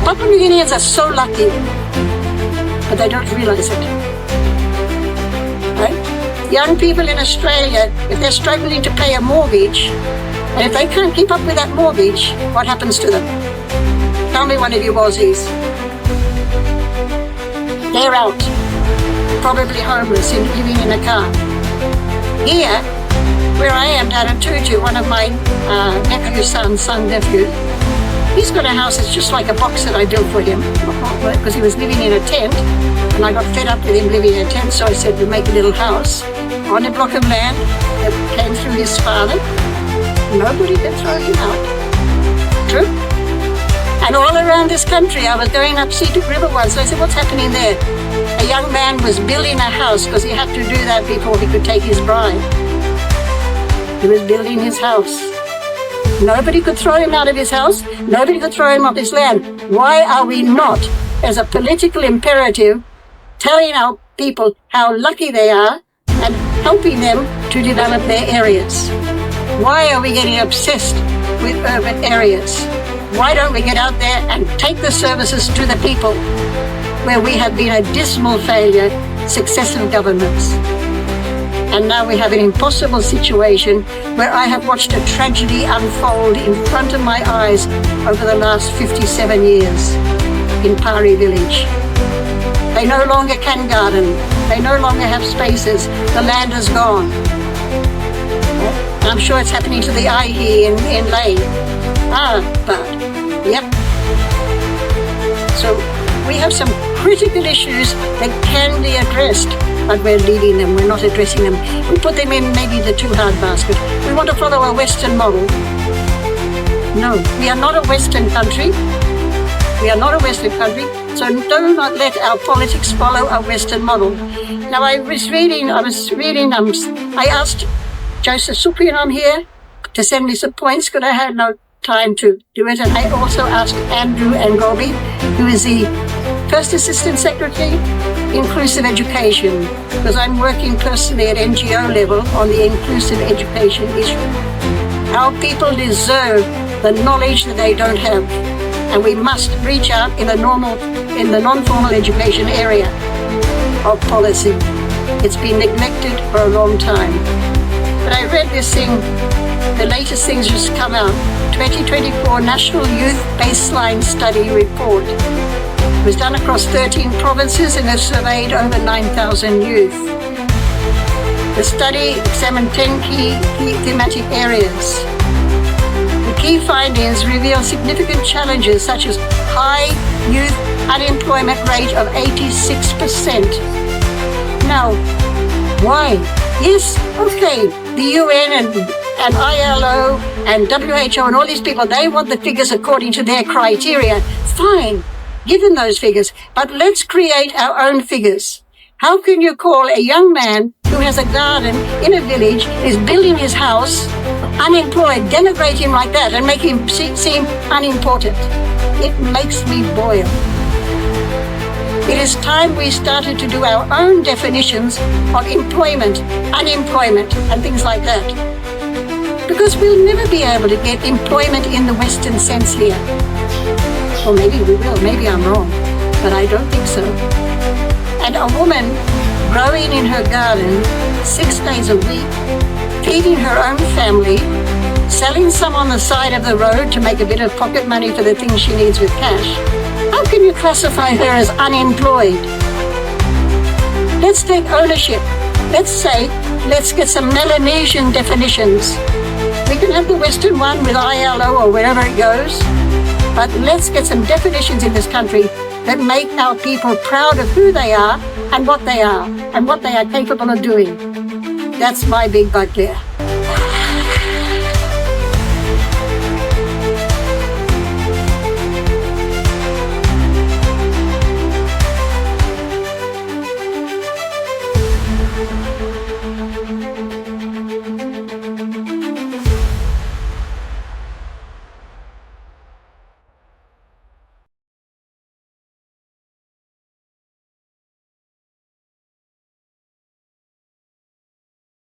Papua New Guineans are so lucky, but they don't realize it. Right? Young people in Australia, if they're struggling to pay a mortgage, and if they can't keep up with that mortgage, what happens to them? Tell me one of you Aussies. They're out, probably homeless, living in a car. Here, where I am down in Tutu, one of my nephew's son-nephew, he's got a house that's just like a box that I built for him, because he was living in a tent, and I got fed up with him living in a tent, so I said, we'll make a little house on a block of land that came through his father. Nobody can throw him out. True? And all around this country, I was going up Seated River once, so I said, what's happening there? A young man was building a house because he had to do that before he could take his bride. He was building his house. Nobody could throw him out of his house. Nobody could throw him off his land. Why are we not, as a political imperative, telling our people how lucky they are and helping them to develop their areas? Why are we getting obsessed with urban areas? Why don't we get out there and take the services to the people where we have been a dismal failure, successive governments? And now we have an impossible situation where I have watched a tragedy unfold in front of my eyes over the last 57 years in Pari village. They no longer can garden. They no longer have spaces. The land is gone. And I'm sure it's happening to the Aihi in Lane. But, yep. So we have some critical issues that can be addressed, but we're leaving them, we're not addressing them. We put them in maybe the too hard basket. We want to follow a Western model. No, we are not a Western country. We are not a Western country, so do not let our politics follow a Western model. Now I asked Joseph Supriyan here to send me some points because I had no time to do it, and I also asked Andrew Ngobi, who is the First Assistant Secretary, Inclusive Education, because I'm working personally at NGO level on the inclusive education issue. Our people deserve the knowledge that they don't have, and we must reach out in the non-formal education area of policy. It's been neglected for a long time. But I read this thing, the latest things just come out, 2024 National Youth Baseline Study Report. It was done across 13 provinces and has surveyed over 9,000 youth. The study examined 10 key thematic areas. The key findings reveal significant challenges such as high youth unemployment rate of 86%. Now, why? Yes, okay, the UN and ILO and WHO and all these people, they want the figures according to their criteria. Fine, give them those figures, but let's create our own figures. How can you call a young man who has a garden in a village, is building his house, unemployed, denigrate him like that and make him seem unimportant? It makes me boil. It is time we started to do our own definitions of employment, unemployment, and things like that. Because we'll never be able to get employment in the Western sense here. Or maybe we will, maybe I'm wrong, but I don't think so. And a woman growing in her garden 6 days a week, feeding her own family, selling some on the side of the road to make a bit of pocket money for the things she needs with cash. How can you classify her as unemployed? Let's take ownership. Let's say, let's get some Melanesian definitions. We can have the Western one with ILO or wherever it goes, but let's get some definitions in this country that make our people proud of who they are and what they are capable of doing. That's my big bugbear.